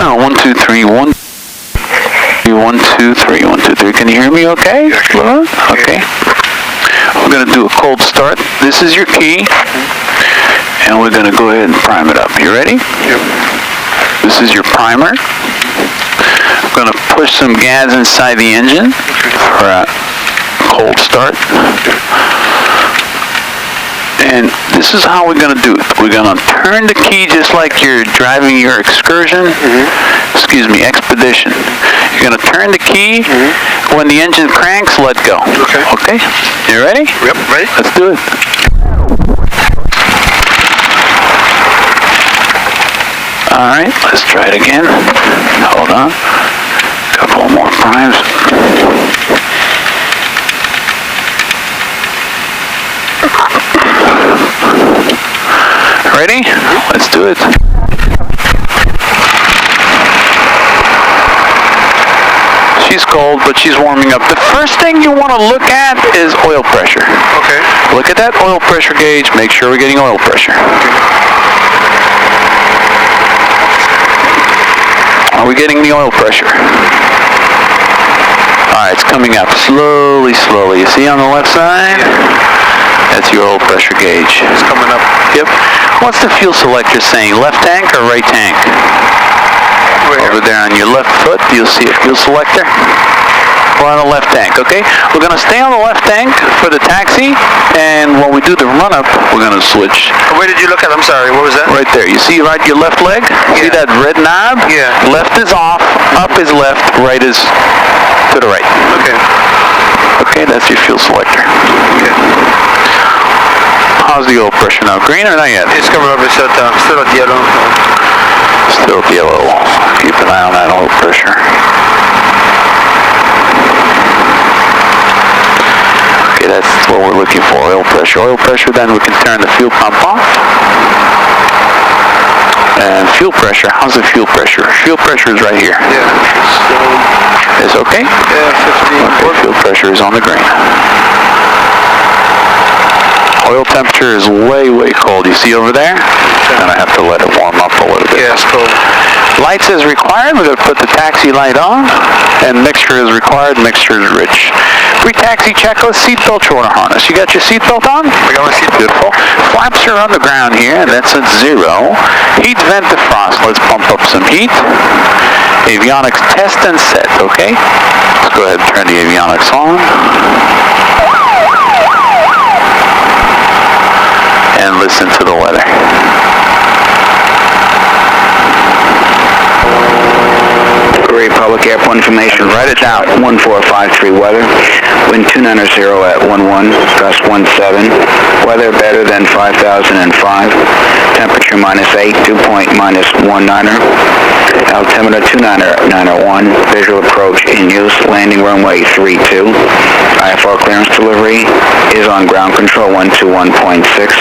1, 2, 3, 1, 2, 3, 1, 2, 3. Can you hear me okay? Okay. We're going to do a cold start. This is your key. And we're going to go ahead and prime it up. You ready? Yep. This is your primer. I'm going to push some gas inside the engine for a cold start. And this is how we're going to do it. We're going to turn the key just like you're driving your excursion, expedition. You're going to turn the key. When the engine cranks, let go. Okay? You ready? Yep, ready. Let's do it. All right, let's try it again. Hold on. Couple more primes. Ready? Let's do it. She's cold, but she's warming up. The first thing you want to look at is oil pressure. Okay. Look at that oil pressure gauge. Make sure we're getting oil pressure. Are we getting the oil pressure? Alright, it's coming up slowly, slowly. You see on the left side? That's your oil pressure gauge. It's coming up. Yep. What's the fuel selector saying? Left tank or right tank? Over there on your left foot, you'll see a fuel selector. We're on the left tank, okay? We're going to stay on the left tank for the taxi, and when we do the run-up, we're going to switch. Where did you look at? I'm sorry, what was that? Right there. You see right your left leg? Yeah. See that red knob? Yeah. Left is off, up is left, right is to the right. Okay. Okay, that's your fuel selector. Okay. How's the oil pressure now? Green or not yet? It's coming up, it's still at yellow. Still yellow. Keep an eye on that oil pressure. Okay, that's what we're looking for, oil pressure. Oil pressure, then we can turn the fuel pump off. And fuel pressure, how's the fuel pressure? Fuel pressure is right here. Yeah. Is okay? Yeah, 50. Okay, fuel pressure is on the green. Oil temperature is way, way cold. You see over there? And I have to let it warm up a little bit. Yeah, it's cold. Lights is required. We're going to put the taxi light on. And mixture is required. Mixture is rich. Pre-taxi checklist, seatbelt, shoulder harness. You got your seatbelt on? I got my seatbelt. Beautiful. Flaps are on the ground here, and that's at 0. Heat vent defrost. Let's pump up some heat. Avionics test and set, okay? Let's go ahead and turn the avionics on. And listen to the weather. Republic Airport information. Write it down. 1453 weather. Wind 290 at 11. Gust 17. Weather better than 5005. Temperature -8. Dew point -19. Altimeter 29091. Visual approach in use. Landing runway 32. IFR clearance delivery is on ground control 121.6.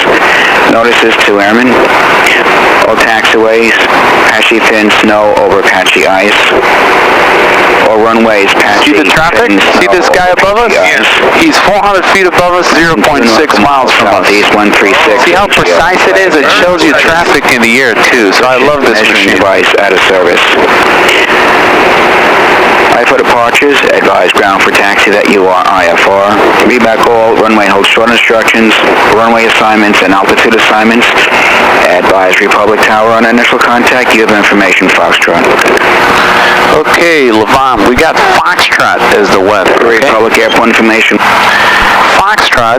Notices to airmen. All taxiways, patchy thin snow over patchy ice. All runways, patchy. See the traffic? See this guy above us? Yes. He's 400 feet above us, 0.6 miles from us. Southeast 136. See how precise it is? It shows you traffic in the air too, so I love this machine. Device out of service. For departures, advise ground for taxi that you are IFR. Read back all runway hold short instructions, runway assignments, and altitude assignments. Advise Republic Tower on initial contact. You have information, Foxtrot. Okay, Levant, we got Foxtrot as the weather. Okay? Republic Airport information. Foxtrot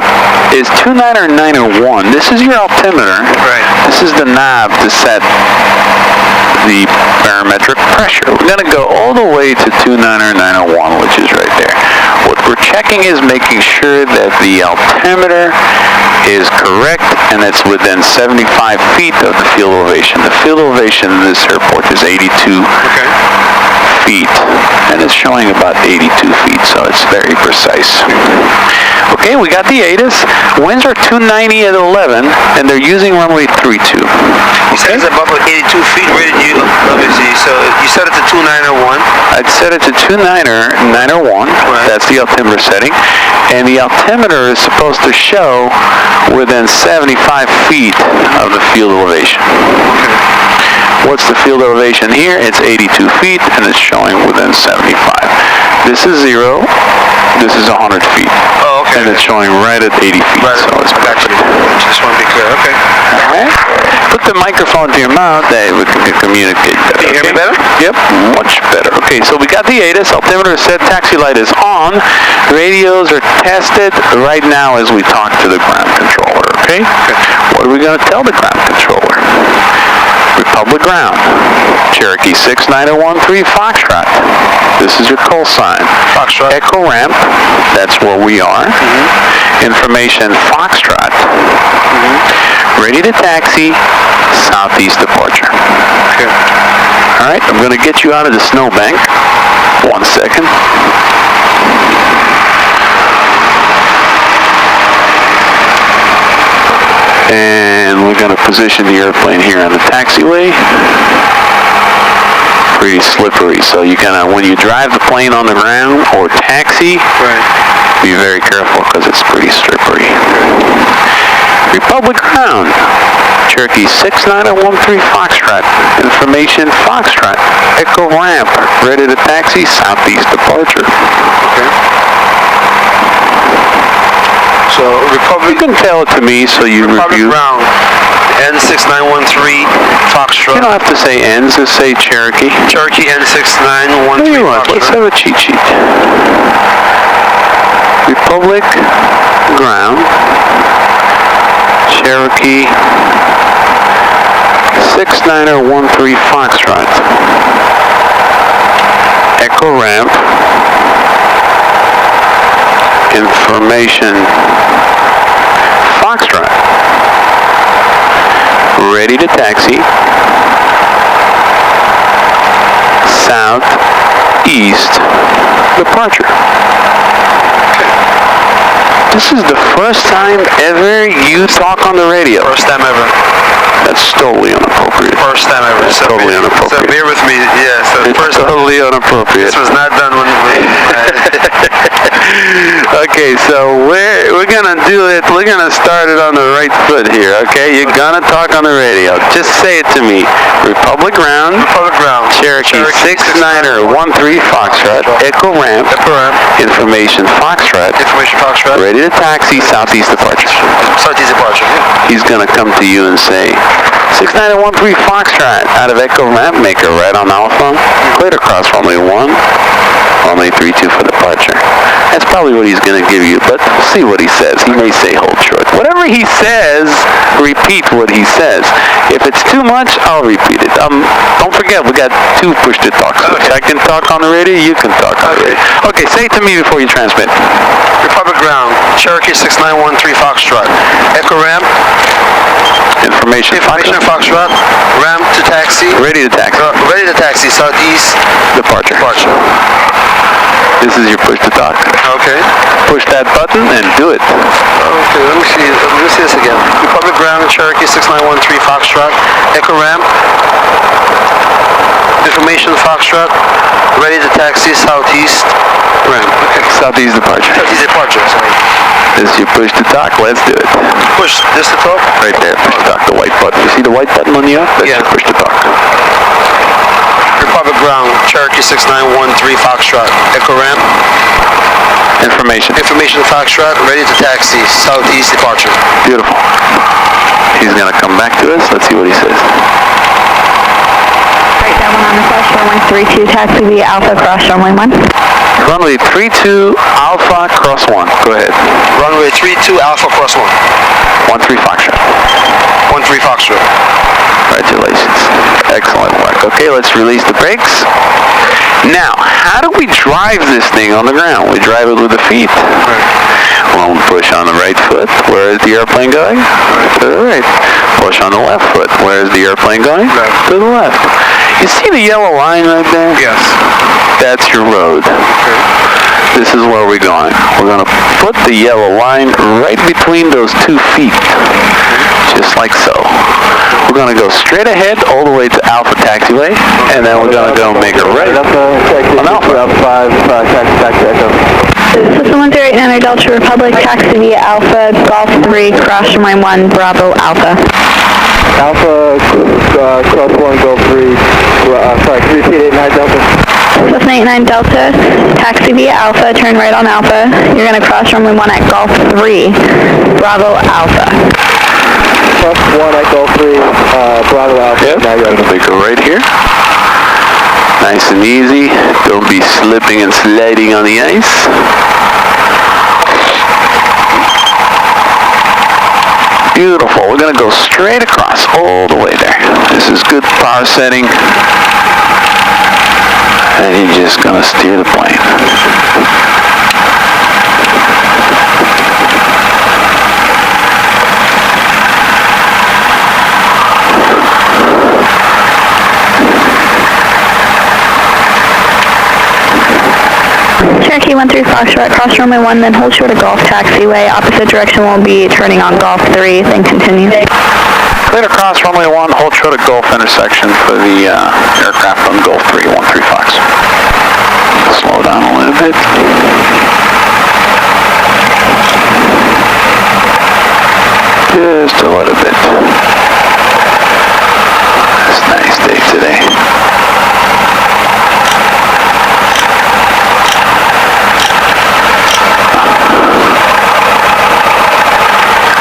is 29091. This is your altimeter. Right. This is the knob to set the barometric pressure. We're going to go all the way to 29091, which is right there. What we're checking is making sure that the altimeter is correct and it's within 75 feet of the field elevation. The field elevation in this airport is 82 feet, and it's showing about 82 feet, so it's very precise. Okay, we got the ATIS. Winds are 290 at 11, and they're using runway 32. You said it's above 82 feet. Where did you, let me see, so you set it to 291. I'd set it to 29091. Right. That's the altimeter setting. And the altimeter is supposed to show within 75 feet of the field elevation. What's the field elevation here? It's 82 feet, and it's showing within 75. This is 0. This is 100 feet. Oh, okay. And it's showing right at 80 feet. Right. So it's I got you. Just want to be clear. Okay. all right. Put the microphone to your mouth. That we can communicate better. Can you hear me better? Yep, much better. Okay, so we got the ATIS. Altimeter is set. Taxi light is on. Radios are tested right now as we talk to the ground controller. Okay? What are we going to tell the ground controller? Republic ground. Cherokee 69013 Foxtrot. This is your call sign. Foxtrot. Echo ramp. That's where we are. Information Foxtrot. Ready to taxi. Southeast departure. Okay. All right, I'm going to get you out of the snowbank. 1 second. And we're going to position the airplane here on the taxiway. Pretty slippery, so you gotta, when you drive the plane on the ground or taxi, be very careful because it's pretty slippery. Republic ground. Cherokee 69013 Foxtrot. Information Foxtrot. Echo ramp. Ready to taxi. Southeast departure. Okay. So Republic. You can tell it to me so you Republic review. ground. N6913 Foxtrot. You don't have to say N's, just say Cherokee. Cherokee N6913 What do you want? Let's Foxtrot. have a cheat sheet. Republic ground. Cherokee 69013 Foxtrot. Echo ramp. Information Foxtrot. Ready to taxi. Southeast departure. This is the first time ever you talk on the radio. First time ever. That's totally inappropriate. First time ever. That's totally So inappropriate. bear with me. Yeah. So It's first totally inappropriate. This was not done when. Okay, so we're gonna do it. We're gonna start it on the right foot here. Okay, you're gonna talk on the radio. Just say it to me. Republic ground. Republic ground. Cherokee 69013 Foxtrot. Echo ramp. Echo ramp. Information Foxtrot. Information Foxtrot. Ready to taxi. Southeast departure. Southeast departure. Yeah. He's gonna come to you and say, 69013 Foxtrot out of Echo ramp maker right on Alpha. Cleared across runway 1. Runway 32 for departure. That's probably what he's gonna give you, but we'll see what he says. He may say hold short. Whatever he says, repeat what he says. If it's too much, I'll repeat it. Don't forget, we got 2 push-to-talk switch. I can talk on the radio, you can talk on the radio. Okay, say it to me before you transmit. Republic ground. Cherokee 6913 Foxtrot. Echo ramp. Information Foxtrot. Ramp to taxi. Ready to taxi. Ready to taxi. Southeast Departure. departure. This is your push-to-talk. Okay. Push that button and do it. Okay, let me see this again. Republic ground, Cherokee 6913 Foxtrot. Echo ramp. Information Foxtrot. Ready to taxi. Southeast ramp. Okay. Southeast departure. Southeast departure. Sorry. This is your push-to-talk. Let's do it. Push this to talk. Right there, push-to-talk, the white button. You see the white button on the up? That's Yeah. your push-to-talk. Republic ground, Cherokee 6913 Foxtrot. Echo ramp. Information. Information Foxtrot. Ready to taxi. Southeast departure. Beautiful. He's going to come back to us. Let's see what he says. Right, that one on the flush, runway 32, taxi via Alpha, cross runway 1. Runway 32, Alpha, cross 1. Go ahead. Runway 32 Alpha cross 1. 13 Foxtrot. 13 Foxtrot. Congratulations. Excellent work. Okay, let's release the brakes. Now, how do we drive this thing on the ground? We drive it with the feet. Well, push on the right foot. Where is the airplane going? To the right. Push on the left foot. Where is the airplane going? Left. To the left. You see the yellow line right there? Yes. That's your road. This is where we're going. We're going to put the yellow line right between those 2 feet. Just like so. We're going to go straight ahead all the way to Alpha Taxiway, and then we're going to go make a right on Alpha. System 1089 Delta Republic, taxi via Alpha, Golf 3, cross runway 1, Bravo Alpha. Alpha, cross 1, Gulf 3, sorry, can you repeat 89 Delta? Cessna 89 Delta, taxi via Alpha, turn right on Alpha. You're going to cross runway 1 at Golf 3, Bravo Alpha. Cross 1 at Gulf 3, Bravo Alpha. Yep, Now you're we go right here. Nice and easy. Don't be slipping and sliding on the ice. Beautiful. We're going to go straight across all the way there. This is good power setting. And you're just going to steer the plane. Cherokee 13 Foxtrot, cross runway 1, then hold short of Golf taxiway. Opposite direction will be turning on Golf 3, then continue. Clear across runway 1, hold short of Gulf intersection for the aircraft on Gulf 3, 13 Fox. Slow down a little bit. Just a little bit. It's a nice day today.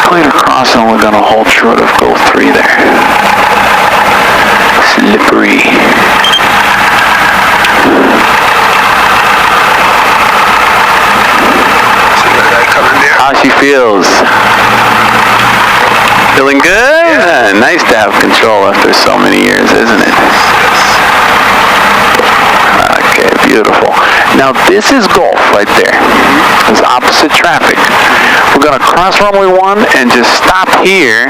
Clear across and we're going to hold short of Gulf 3 there. Slippery. How she feels? Feeling good? Yeah. Nice to have control after so many years, isn't it? Okay, beautiful. Now this is Gulf right there. It's opposite traffic. We're going to cross runway 1 and just stop here.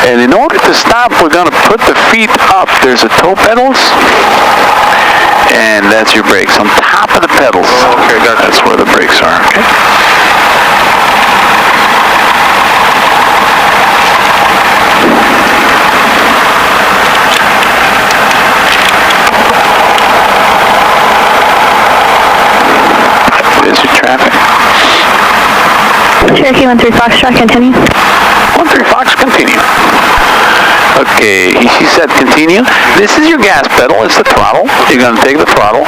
And in order to stop, we're going to put the feet up. There's the toe pedals. And that's your brakes on top of the pedals. Okay, that's where the brakes are. Okay. There's your traffic. Cherokee 13 Foxtrot, continue. 13 Fox, continue. Okay, she said continue. This is your gas pedal, it's the throttle. You're going to take the throttle,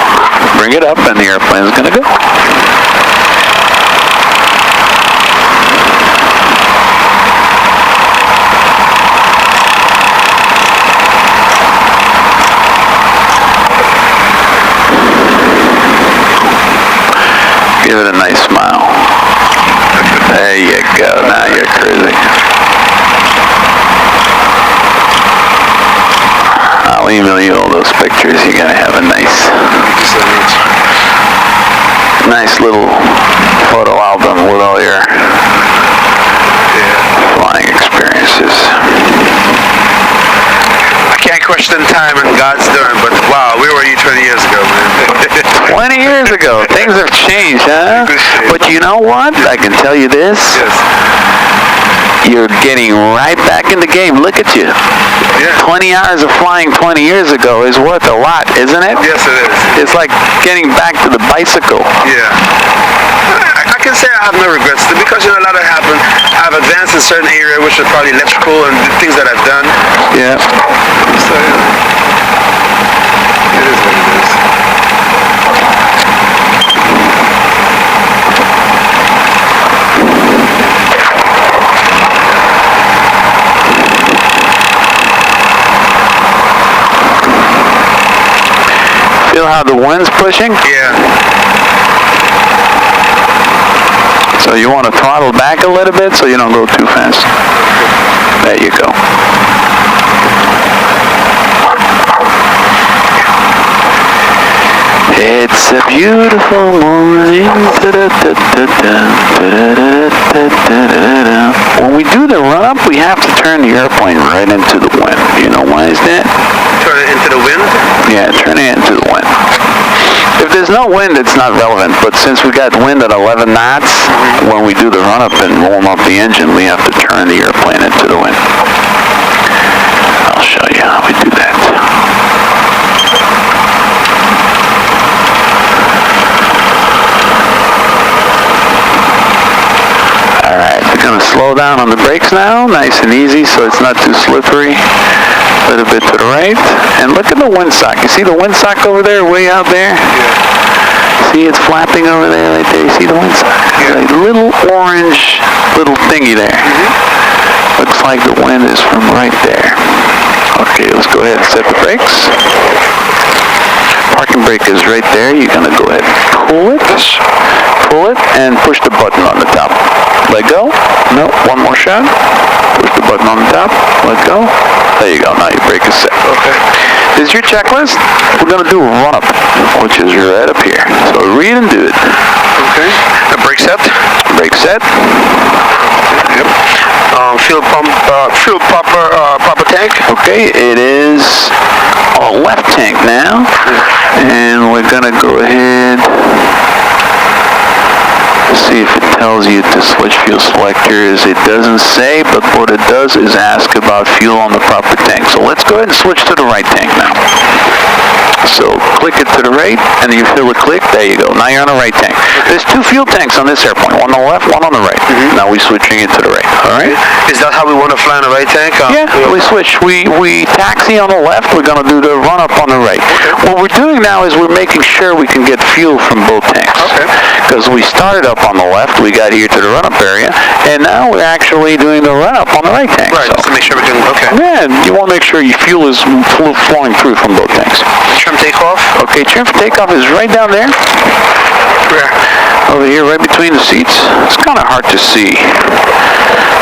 bring it up, and the airplane is going to go. Give it a nice smile. There you go. Now you're cruising. I'll email you all those pictures. You're going to have a nice little photo album with all your flying experiences. I can't question time and God's doing, but wow, where were you 20 years ago, man? 20 years ago, things have changed, huh? But you know what? I can tell you this. Yes. You're getting right back in the game. Look at you. Yeah. 20 hours of flying 20 years ago is worth a lot, isn't it? Yes, it is. It's like getting back to the bicycle. Yeah. I can say I have no regrets because, you know, a lot happened. I've advanced in certain area, which is probably electrical and things that I've done. Yeah. So, yeah. It is what it is. Feel how the wind's pushing? Yeah. So you want to throttle back a little bit so you don't go too fast. There you go. It's a beautiful morning. When we do the run-up, we have to turn the airplane right into the wind. You know why is that? Turn it into the wind? Yeah, turn it into the wind. If there's no wind, it's not relevant. But since we got wind at 11 knots, when we do the run-up and warm up the engine, we have to turn the airplane into the wind. I'll show you how we do that. Alright, we're going to slow slow down on the brakes now, nice and easy, so it's not too slippery. A little bit to the right, and look at the windsock. You see the windsock over there, way out there? See, it's flapping over there, right there. You see the windsock? Like a little orange, little thingy there. Looks like the wind is from right there. Okay, let's go ahead and set the brakes. Parking brake is right there. You're gonna go ahead and pull it, and push the button on the top. Let go. No, one more shot. Push the button on the top. Let go. There you go. Now your brake is set. Okay. This is your checklist. We're gonna do a run-up, which is right up here. So read and do it. Okay. The brake set. Brake set. Yep. Fuel pump, proper tank. Okay, it is a left tank now, and we're gonna go ahead. See if it tells you to switch fuel selectors. It doesn't say, but what it does is ask about fuel on the proper tank. So let's go ahead and switch to the right tank now. So click it to the right, and you feel it click. There you go. Now you're on the right tank. There's two fuel tanks on this airplane. One on the left, one on the right. Now we're switching it to the right. All right? Is that how we want to fly on the right tank? Yeah, we switch. We taxi on the left. We're going to do the run-up on the right. What we're doing now is we're making sure we can get fuel from both tanks. Okay. Because we started up on the left, we got here to the run-up area, and now we're actually doing the run-up on the right tank. Right, so. just to make sure we can, okay. Yeah, you want to make sure your fuel is flowing through from both tanks. Trim takeoff. Okay, trim for takeoff is right down there. Where? Over here, right between the seats. It's kind of hard to see,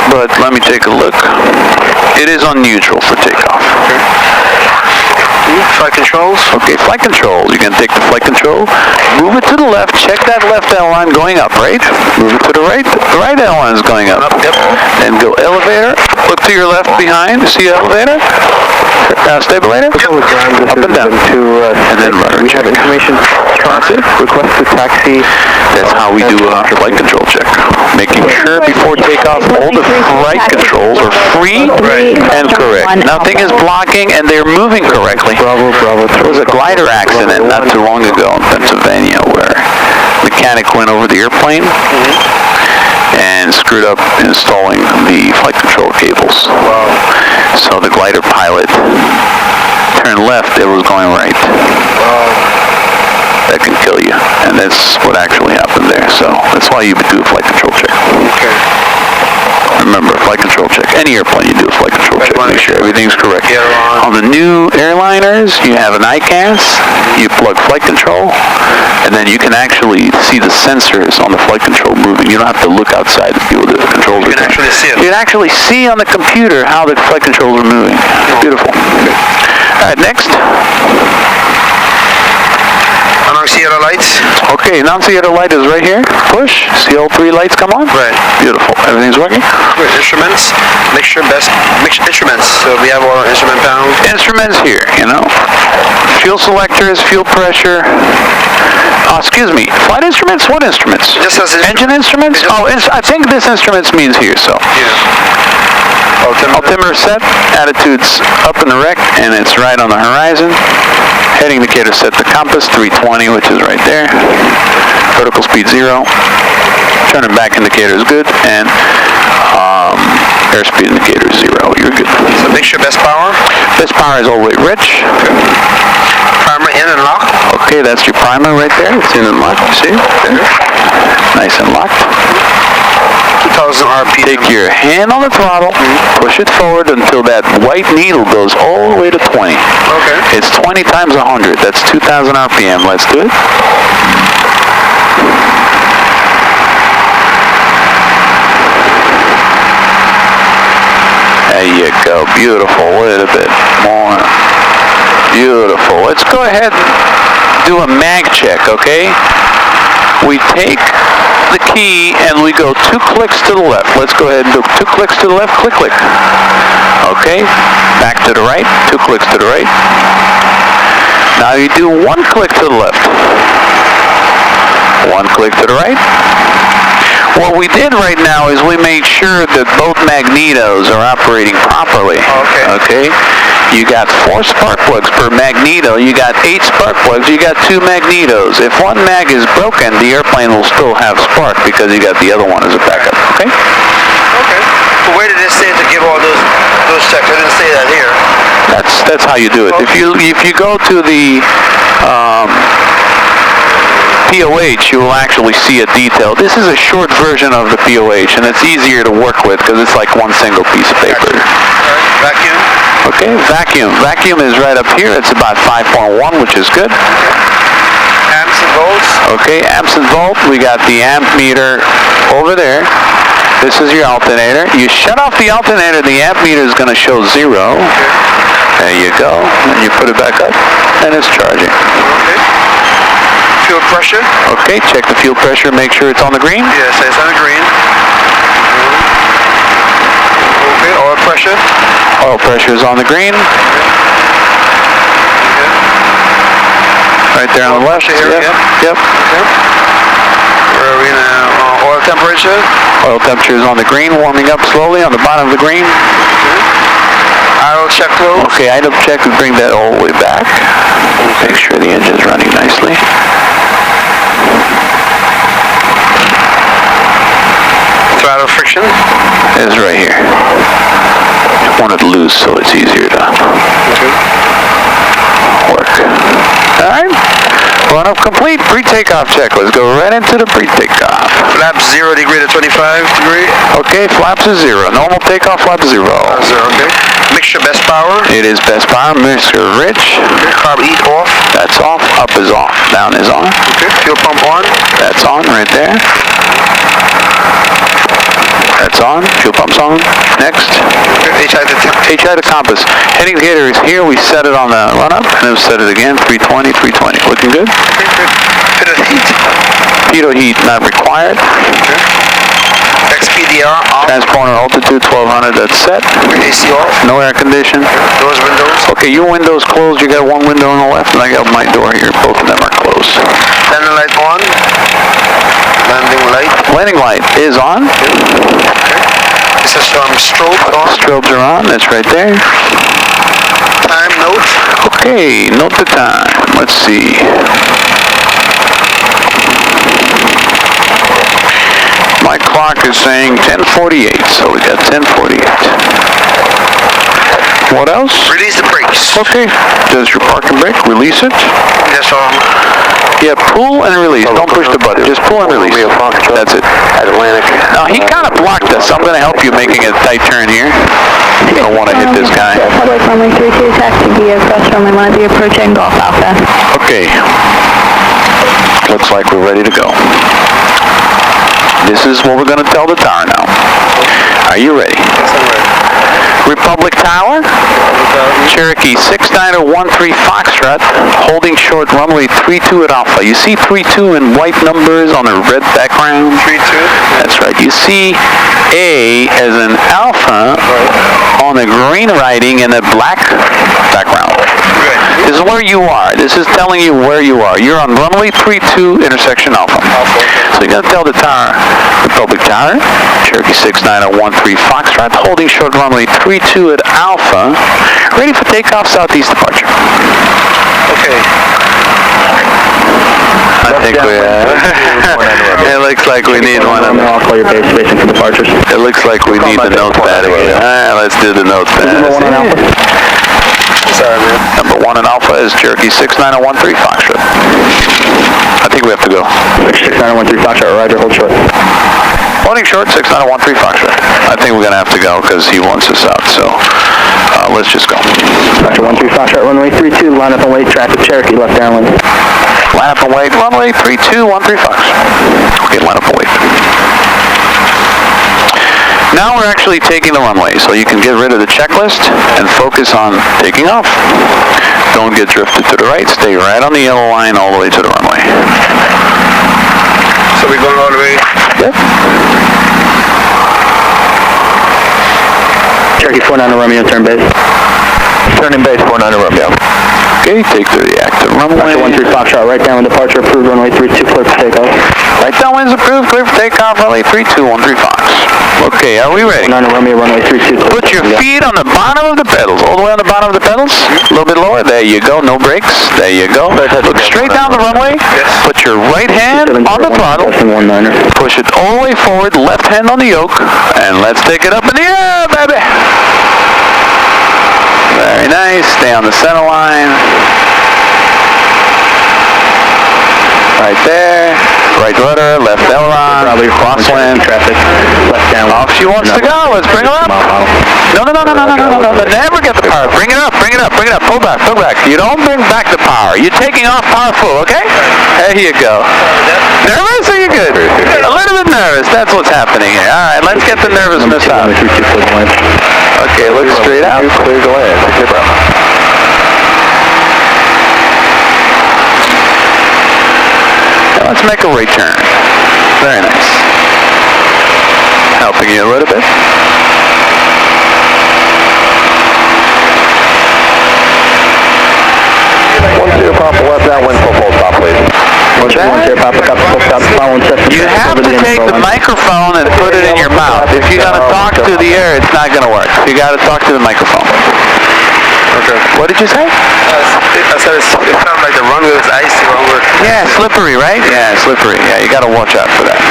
but let me take a look. It is on neutral for takeoff. Flight controls. Okay, flight controls. You can take the flight control, move it to the left, check that left airline going up, right? Move it to the right airline is going up. Yep. Then go elevator, look to your left behind, see elevator? Stabilizer? Up and down. And then rudder check. Information transit, request to taxi. That's how we do a flight control check. Making sure before takeoff all the flight controls are free and correct. Nothing is blocking and they're moving correctly. Bravo. There was a glider accident not too long ago in Pennsylvania where a mechanic went over the airplane and screwed up installing the flight control cables. So the glider pilot turned left, it was going right. That can kill you, and that's what actually happened there. So that's why you would do a flight control check. Okay. Remember, flight control check. Any airplane, you do a flight control check. Make sure everything's correct. On the new airliners, you have an ICAS, you plug flight control, and then you can actually see the sensors on the flight control moving. You don't have to look outside to see what the controls are doing. You can actually see it. You can actually see on the computer how the flight controls are moving. Beautiful. All right, next. Annunciator lights. Okay, annunciator light is right here. Push. See all three lights come on? Right. Beautiful. Everything's working? Good. Instruments. Instruments. So we have our instrument panel. Instruments here, you know. Fuel selectors, fuel pressure. Excuse me. Flight instruments? What instruments? It just says engine instruments? I think this instruments means here, so. Yeah. Altimeter set. Attitude's up in the rec, and it's right on the horizon. Heading indicator set to compass, 320, which is right there. Vertical speed 0. Turn and back indicator is good, and airspeed indicator is 0. You're good. So make sure best power. Best power is all the way rich. Primer in and lock. Okay, that's your primer right there. It's in and locked, you see? Nice and locked. 2,000 RPM. Take your hand on the throttle, push it forward until that white needle goes all the way to 20. Okay. It's 20 times 100. That's 2,000 RPM. Let's do it. There you go. Beautiful. A little bit more. Beautiful. Let's go ahead and do a mag check, okay? We take the key and we go 2 clicks to the left. Let's go ahead and do 2 clicks to the left. Click, click. Okay. Back to the right. 2 clicks to the right. Now you do 1 click to the left. 1 click to the right. What we did right now is we made sure that both magnetos are operating properly. Okay. Okay? You got 4 spark plugs per magneto. You got 8 spark plugs. You got 2 magnetos. If one mag is broken, the airplane will still have spark because you got the other one as a backup. Okay? Okay. But where did it say to give all those checks? I didn't say that here. That's how you do it. If you go to the POH, you will actually see a detail. This is a short version of the POH, and it's easier to work with because it's like one single piece of paper. Gotcha. All right. Vacuum. Okay, vacuum. Vacuum is right up here. It's about 5.1, which is good. Amps and volts. Okay, amps and volt. We got the amp meter over there. This is your alternator. You shut off the alternator, the amp meter is going to show 0. There you go. And you put it back up, and it's charging. Okay. Fuel pressure. Okay, check the fuel pressure. Make sure it's on the green. Yes, it's on the green. Okay, oil pressure. Oil pressure is on the green. Right there on the left. Here, Yep. Where are we now? Oil temperature. Oil temperature is on the green, warming up slowly on the bottom of the green. Idle check close. Okay, idle check, we bring that all the way back. Make sure the engine's running nicely. Throttle friction is right here. I want it loose so it's easier to work. Alright, run up complete. Pre-takeoff check. Let's go right into the pre-takeoff. Flaps 0 degree to 25 degree. Okay, flaps is 0. Normal takeoff, flaps 0. 0, okay. Mixture best power. It is best power. Mixture rich. Okay. Carb heat off. That's off. Up is off. Down is on. Okay. Fuel pump on. That's on right there. That's on. Fuel pump's on. Next. Okay. HI to compass. Heading indicator is here. We set it on the run-up, and then set it again. 320, 320. Looking good? Okay, good. Pitot heat. Pitot heat not required. Okay. XPDR off. Transponder altitude 1200. That's set. AC off. No air condition. Doors, windows. Okay, your window's closed. You got one window on the left, and I got my door here. Both of them are closed. Landing light on. Landing light. Landing light is on. It says strobe on. Strobes are on. That's right there. Time note. Okay, note the time. Let's see. My clock is saying 10:48, so we got 10:48. What else? Release the brakes. Okay. Does your parking brake release it? Yes, Yeah, pull and release. Don't push the button. Just pull and release. That's it. Atlantic. Now, he kind of blocked us. I'm going to help you making a tight turn here. I don't want to hit this guy. Public runway 32, taxi via cross runway 1 be approaching Golf Alpha. Okay. Looks like we're ready to go. This is what we're going to tell the tower now. Are you ready? Yes, I'm ready. Republic Tower, Cherokee 6913 Foxtrot, holding short runway 32 at Alpha. You see 32 in white numbers on a red background? 32. That's right. You see A as an Alpha on a green writing in a black background. Good. This is where you are. This is telling you where you are. You're on runway 32 intersection Alpha. So you're going to tell the tower, Republic Tower, Cherokee 6913 Foxtrot, holding short runway 32 at Alpha, ready for takeoff, southeast departure. Okay. I think we it looks like we need one of them. I'll call your base station for departures. It looks like we need the notepad again. Let's do the notepad. Sorry, man. Number 1 in Alpha is Cherokee 6913 Foxtrot. I think we have to go. 6913 Foxtrot, Roger, hold short. Holding short, 6913 Foxtrot. I think we're going to have to go because he wants us out, so let's just go. Roger, 13 Foxtrot, runway 32, line up and wait, traffic, Cherokee, left downwind. Line up and wait, runway 3213 Foxtrot. Okay, line up and wait. Now we're actually taking the runway, so you can get rid of the checklist and focus on taking off. Don't get drifted to the right. Stay right on the yellow line all the way to the runway. So we're going all the way? Yep. Cherokee 49 Romeo, turn base. Turning base 49 Romeo. Okay, take 30 active runway. Roger 13 Foxtrot, right down departure approved, runway 32, clear for takeoff. Right downwind's approved, clear for takeoff, runway 3213 Fox. Okay, are we ready? 9 Romeo, runway 32. Put your feet on the bottom of the pedals, all the way on the bottom of the pedals. A little bit lower, there you go, no brakes, there you go. Look straight down the runway, put your right hand on the throttle, push it all the way forward, left hand on the yoke, and let's take it up in the air, baby. Very nice, stay on the center line. Right there, right rudder, left aileron, crosswind, traffic, left down. Off she wants to go, let's bring her up. No, never get the power, bring it up, pull back. You don't bring back the power, you're taking off power full, okay? There you go. Nervous or you good? A little bit nervous, that's what's happening here. Alright, let's get the nervousness out. Okay, look straight out. Clear to land. Okay, bro. Let's make a right turn. Very nice. Helping you a little bit. Papa left downwind, full stop, please. You have to take the microphone and put it in your mouth. If you're going to talk to the air, it's not going to work. You got to talk to the microphone. Okay. What did you say? I said it sounded like the runway was icy. Yeah, slippery, right? Yeah, slippery. Yeah, you got to watch out for that.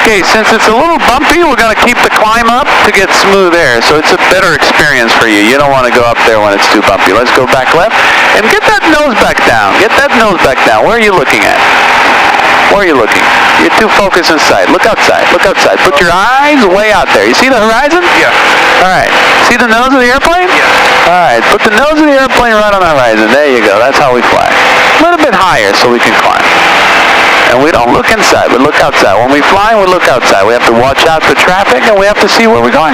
Okay, since it's a little bumpy, we're going to keep the climb up to get smooth air, so it's a better experience for you. You don't want to go up there when it's too bumpy. Let's go back left, and get that nose back down. Get that nose back down. Where are you looking at? Where are you looking? You're too focused inside. Look outside. Look outside. Put your eyes way out there. You see the horizon? Yeah. All right. See the nose of the airplane? Yeah. All right. Put the nose of the airplane right on the horizon. There you go. That's how we fly. A little bit higher so we can climb. And we don't look inside, we look outside. When we fly, we look outside. We have to watch out for traffic, and we have to see where we're going.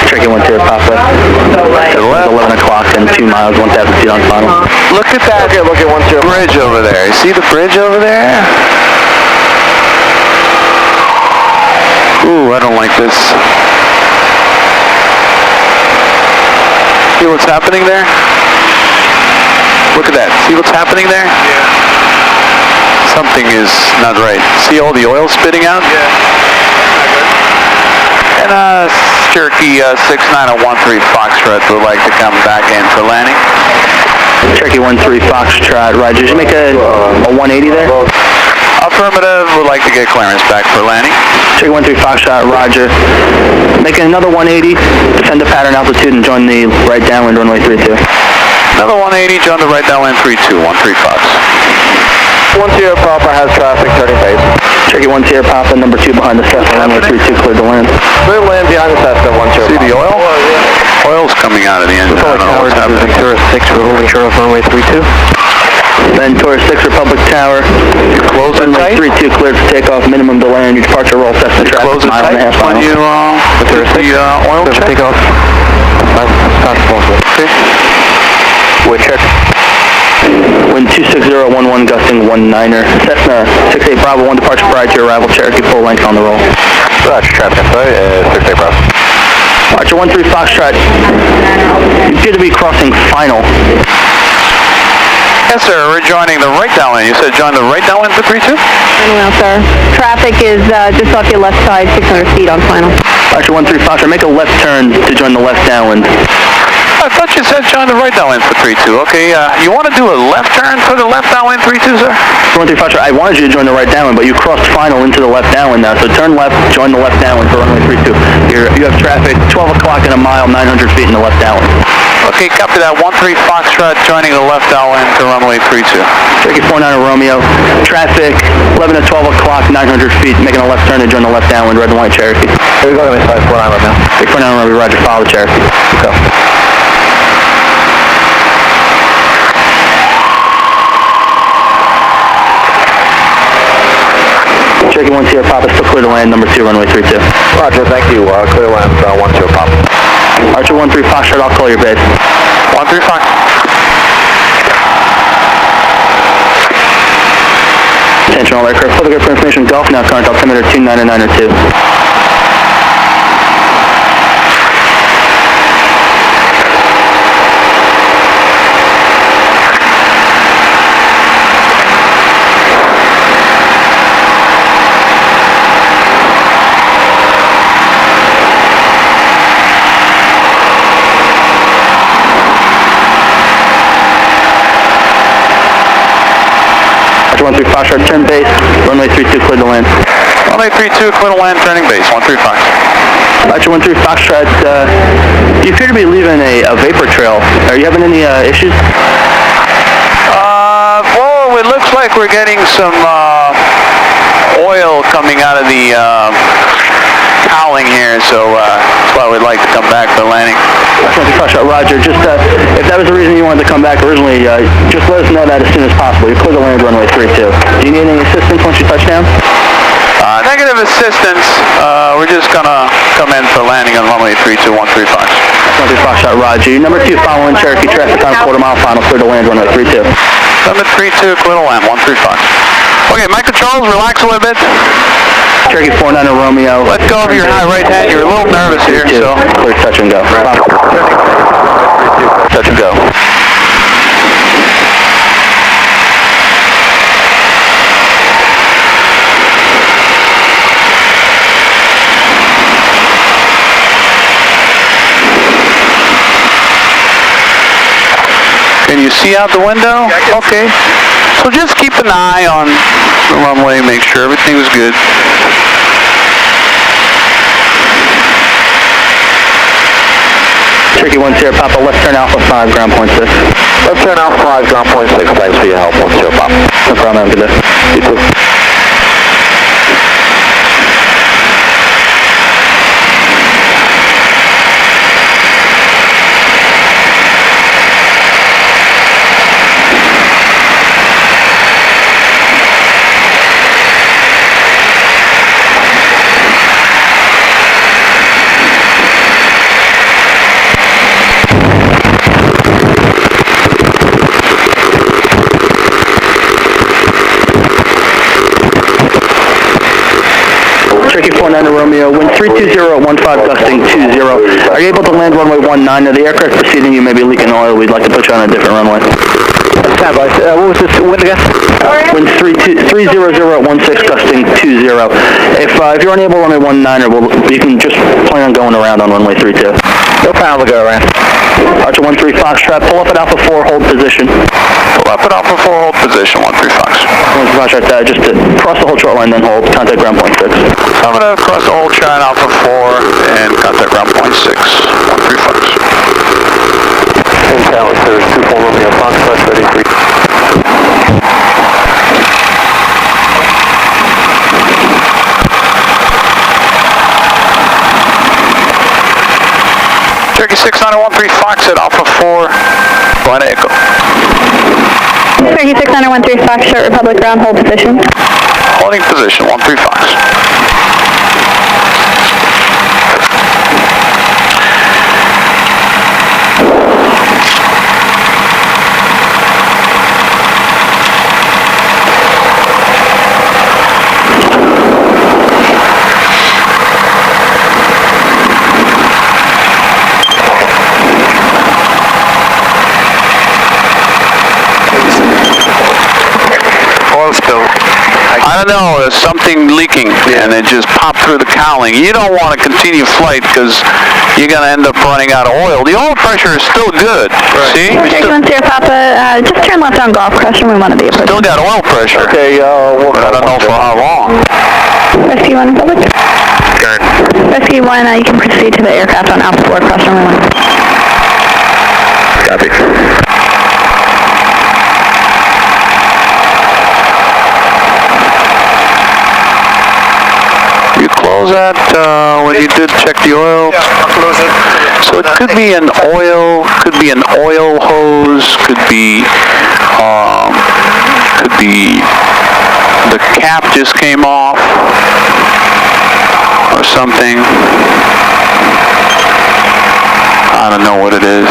Tricky 1-0 Papa. To the left. 11 o'clock and 2 miles, 1,000 feet on final. Look at that Look at 1-0 bridge over there. You see the bridge over there? Ooh, I don't like this. See what's happening there? Look at that. See what's happening there? Yeah. Something is not right. See all the oil spitting out? Yeah. And Cherokee 69013 Foxtrot would like to come back in for landing. Cherokee 13 Foxtrot, Roger. Did you make a 180 there? Affirmative, would like to get clearance back for landing. Cherokee 13 Foxtrot, Roger. Making another 180, descend to pattern altitude and join the right downwind runway 32. Another 180, join the right downwind 3213 Fox. 1-0 Papa has traffic turning base. Cherokee 1-0 Papa, number 2 behind the Cessna, runway 32, cleared to land. Clear to land behind the Cessna, 1-0. See the oil? Oil's coming out of the engine. I don't know what's happening. Ventura 6, we're holding short of runway 32. Ventura 6, Republic Tower. Close it Runway tight. 32, cleared for takeoff, minimum delay on your departure roll, Cessna traffic, Close it mile and a tight half when final. you put the oil check. Takeoff. Okay. Wind check. Wind 26011, gusting 19er. Cessna 68 Bravo, 1 departure prior to your arrival, Cherokee full length on the roll. Roger, traffic inside, 68 Bravo. Archer 13 Foxtrot, you appear to be crossing final. Yes, sir. We're joining the right downwind. You said join the right downwind for 32? Well, sir. Traffic is just off your left side, 600 feet on final. Archer 13 Foxtrot, make a left turn to join the left downwind. I thought you said join the right downwind for 32. Okay, you want to do a left turn for the left downwind 32, sir? 13 Foxtrot, I wanted you to join the right downwind, but you crossed final into the left downwind now. So turn left, join the left downwind for runway 32. You have traffic 12 o'clock in a mile, 900 feet in the left downwind. Okay, copy that. 13 Foxtrot joining the left downwind to runway 32. Cherokee 49 Romeo, traffic 11 to 12 o'clock, 900 feet, making a left turn to join the left downwind, red and white Cherokee. Here we go, I'm inside 49 right now. 49 Romeo, Roger, follow Cherokee. Go. Cherokee 1 Sierra Papa, still clear to land, number 2, runway 32. Roger, thank you. Clear land, 10 Papa. Archer 13 Foxtrot, I'll call your base. 135. Attention all aircraft, public air for information, Gulf, now current altimeter 29902. Archer 13 Foxtrot, turn base, runway 32, clear to land. Runway 32, clear to land, turning base, 135. Archer 13 Foxtrot, you appear to be leaving a vapor trail. Are you having any issues? Well, it looks like we're getting some oil coming out of the cowling here, so that's why we'd like to come back for landing. Roger, just if that was the reason you wanted to come back originally, just let us know that as soon as possible. You're clear to land runway 32. Do you need any assistance once you touch down? Negative assistance. We're just gonna come in for landing on runway 32, 135. 135 Roger. Your number 2 following Cherokee traffic on quarter-mile final, clear to land runway 32. Number 32, clear to land, 135. Okay, my controls, relax a little bit. Cherokee 49 Romeo. Let go of your high right hand. You're a little nervous here, so. Clear, touch and go. Touch and go. Can you see out the window? Okay. So just keep an eye on the runway, make sure everything is good. Cherokee 1 Sierra Papa, left turn Alpha 5, ground point 6. Left turn Alpha 5, ground point 6. Thanks for your help, 1 Sierra Papa. No problem, have a good day. You too. Cherokee 49 Romeo, wind 320 at 15, gusting 20. Are you able to land runway 19? Now the aircraft preceding you may be leaking oil. We'd like to put you on a different runway. Standby. What was this wind again? Wind 300 at 16, gusting 20. If you're unable to run runway 19, you can just plan on going around on runway 32. No problem, we'll go around. Archer 13 Foxtrot, pull up at Alpha 4, hold position. Pull up at Alpha 4, hold position, 135. 13 Foxtrot, just to cross the whole short line, then hold, contact ground point 6. I'm going to cross the whole chart, Alpha 4, and contact ground point 6, 135. Intel, it's 24 Romeo, Foxtrot 33. Cherokee 6913 Fox at Alpha 4, going to Echo. Cherokee 6913 Fox, short Republic ground, hold position. Holding position, 13 Fox. I don't know, there's something leaking and it just popped through the cowling. You don't want to continue flight because you're going to end up running out of oil. The oil pressure is still good. Right. See? Cherokee 1 Sierra Papa, just turn left on Golf Crush and we want to be approaching. Still got oil pressure. Okay, I don't know for how long. Rescue 1 Republic. Good. Rescue 1, you can proceed to the aircraft on Alpha 4, cross runway 1. Copy. You close that when you did check the oil? Yeah, I'll close it. So it could be an oil hose, could be, the cap just came off or something. I don't know what it is.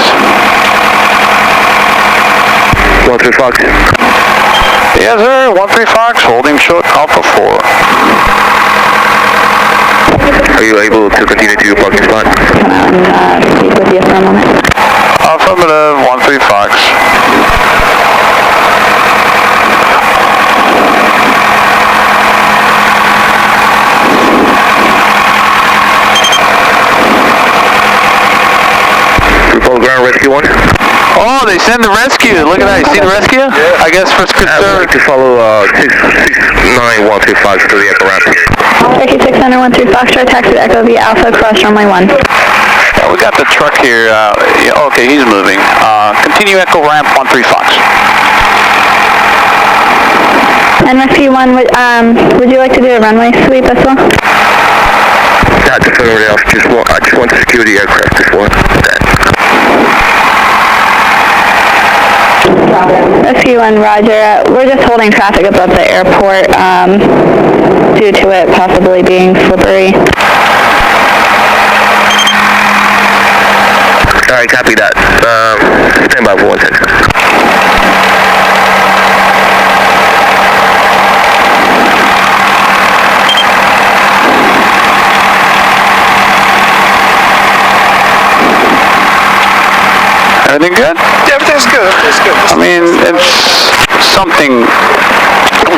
13 Fox. Yes, sir. 13 Fox, holding short Alpha 4. Are you able to continue to your parking spot? Speak with you for a moment. Affirmative, 13 Fox. Report ground rescue 1. Oh, they send the rescue. Look at that. You see the rescue? Yeah. I guess for I would concern. like to follow 69135 to the echo ramp. Turkey 691 Foxtrot, taxi Echo via Alpha, cross runway 1. Yeah, we got the truck here. Yeah, okay, he's moving. Continue Echo ramp 13 Fox. And rescue 1, would you like to do a runway sweep as well? That's affirmative. I just want to secure the aircraft before that. Rescue 1, roger. We're just holding traffic above the airport due to it possibly being slippery. Alright, copy that. Stand by for 1 second. Everything good? Yeah, everything's good. Everything's good. I mean, it's something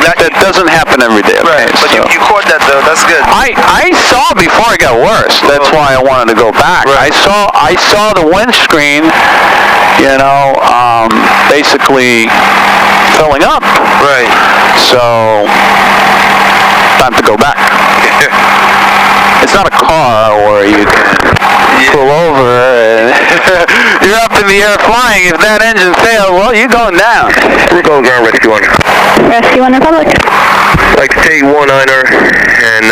that doesn't happen every day. Okay? Right, but so. you caught that though. That's good. I saw before it got worse. That's why I wanted to go back. Right. I saw the windscreen, you know, basically filling up. Right. So time to go back. It's not a car where you can pull over and you're up in the air flying. If that engine fails, well, you're going down. We're going ground rescue 1. Rescue 1 Republic. I'd like to take 1-9er and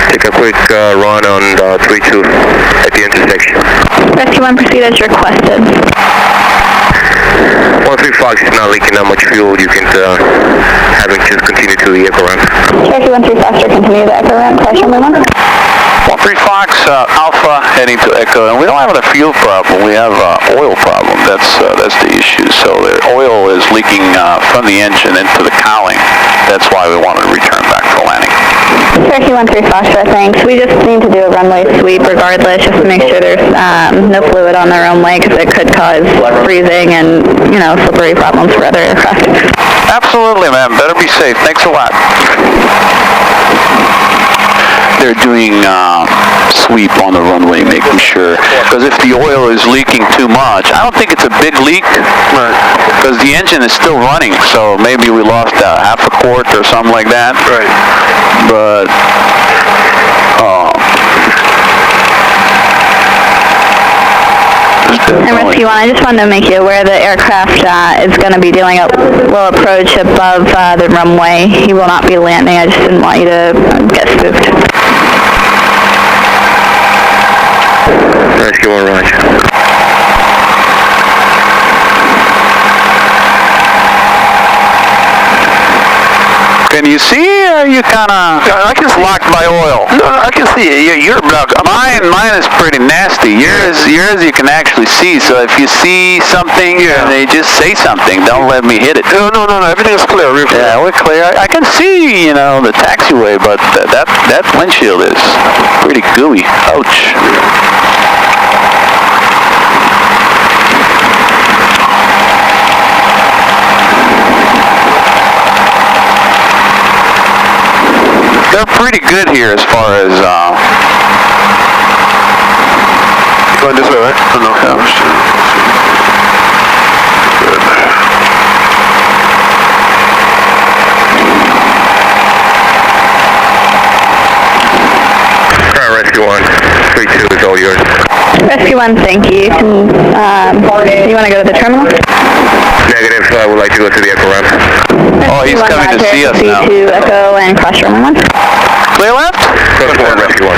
take a quick run on 3-2 at the intersection. Rescue 1, proceed as requested. 13 Fox is not leaking that much fuel. You can have it just continue to the echo ramp. Turkey 13 Foxtrot, continue the Echo ramp, cross runway 1. 13 Fox, Alpha heading to Echo, and we don't have a fuel problem. We have an oil problem. That's the issue. So the oil is leaking from the engine into the cowling. That's why we wanted to return back for landing. Turkey 13 Foxtrot, thanks. We just need to do a runway sweep regardless, just to make sure there's no fluid on the runway, because it could cause freezing and, you know, slippery problems for other aircraft. Absolutely, man. Better be safe. Thanks a lot. They're doing sweep on the runway, making sure, because if the oil is leaking too much, I don't think it's a big leak, because the engine is still running, so maybe we lost half a quart or something like that. Right. But And Rescue 1, I just wanted to make you aware the aircraft is going to be doing a little approach above the runway. He will not be landing. I just didn't want you to get spooked. Rescue 1, roger. can you see, or are you kind of blocked by oil? No, I can see it. You're blocked. Mine is pretty nasty. Yours you can actually see. So if you see something, they just say something. Don't let me hit it. No. Everything's clear. Yeah, we're clear. I can see, the taxiway, but that windshield is pretty gooey. Ouch. They're pretty good here as far as going this way, right? Oh, no. Yeah. Rescue 1, 3-2 is all yours. Rescue 1, thank you. You want to go to the terminal? Negative, I would like to go to the echo ramp. Oh, he's coming to see us now. C2 Echo and cross runway 1. Clear left? Cross 1, Rescue 1.